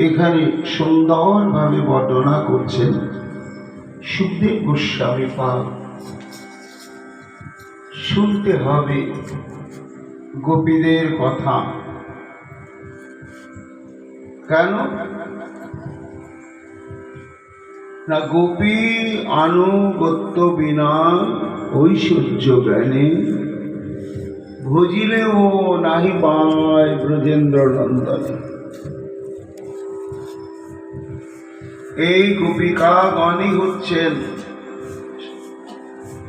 এখানে সুন্দরভাবে বর্ণনা করছেন সুখদেব গোস্বামী পাদ। শুনতে হবে গোপীদের কথা। কেন না, গোপী আনুগত্য বিনা ঐশ্বর্য জ্ঞানে ভজিলেও নাহি পায় ব্রজেন্দ্র নন্দনে। এই গোপিকাগণই হচ্ছেন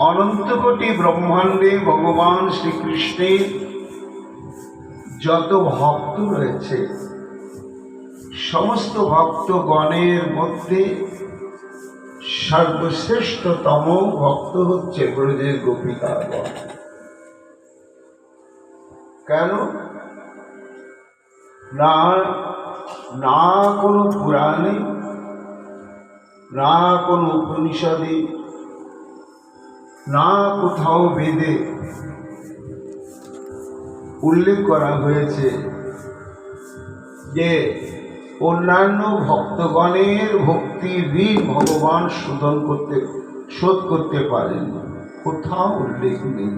অনন্ত কোটি ব্রহ্মাণ্ডে ভগবান শ্রীকৃষ্ণের যত ভক্ত রয়েছে, সমস্ত ভক্তগণের মধ্যে সর্বশ্রেষ্ঠতম ভক্ত হচ্ছে ব্রজের গোপিকাগণ। কেন না, না কোনো পুরাণে, না কোনো উপনিষদে, না কোথাও বেদে উল্লেখ করা হয়েছে যে অন্যান্য ভক্তগণের ভক্তির ঋণ ভগবান শোধ করতে পারেন। কোথাও উল্লেখ নেই।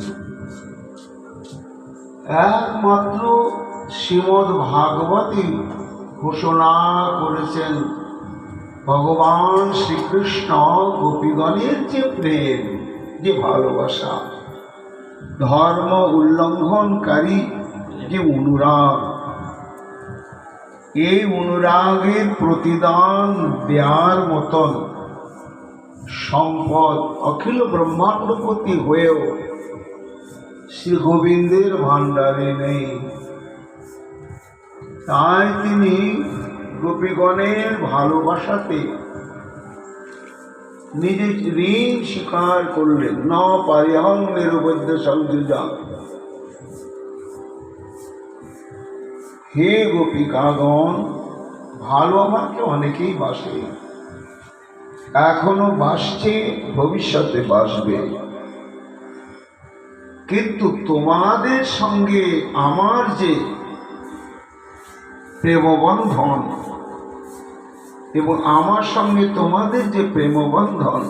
একমাত্র শ্রীমদ্ ভাগবতী ঘোষণা করেছেন ভগবান শ্রীকৃষ্ণ গোপীগণের যে প্রেম, যে ভালোবাসা, ধর্ম উল্লঙ্ঘনকারী যে অনুরাগ, এই অনুরাগের প্রতিদান দেওয়ার মতন সম্পদ অখিল ব্রহ্মাণ্ডপতি হয়েও শ্রী গোবিন্দের ভাণ্ডারে নেই। তাই তিনি গোপীগণের ভালোবাসাতে নিজের ঋণ স্বীকার করলেন। ন পারিহং নিরবধ্য সংযোজা। হে গোপিকাগণ, ভালো আমাকে অনেকেই বাসে, এখনো বাসছে, ভবিষ্যতে বাসবে, কিন্তু তোমাদের সঙ্গে আমার যে প্রেমবন্ধন এবং আমার সঙ্গে তোমাদের যে প্রেমবন্ধন,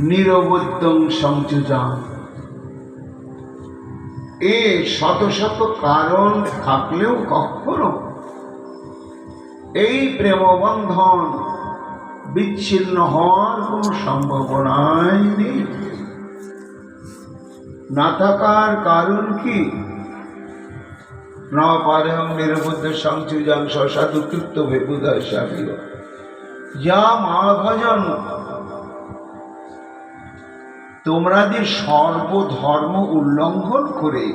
নিরবধ্যং সংযোজা, এ শত শত কারণ থাকলেও কখনো এই প্রেমবন্ধন বিচ্ছিন্ন হওয়ার কোনো সম্ভাবনাই নেই। না থাকার কারণ কি? না পারেহং নিরবদ্ধ সংযোজং সসাধু কৃত্য ভেবুদয় সাবিল। যা মা ভজন, তোমরা যে সর্বধর্ম উল্লঙ্ঘন করে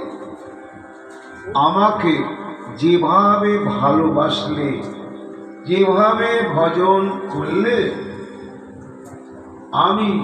আমাকে যেভাবে ভালোবাসলে, যেভাবে ভজন করলে, আমি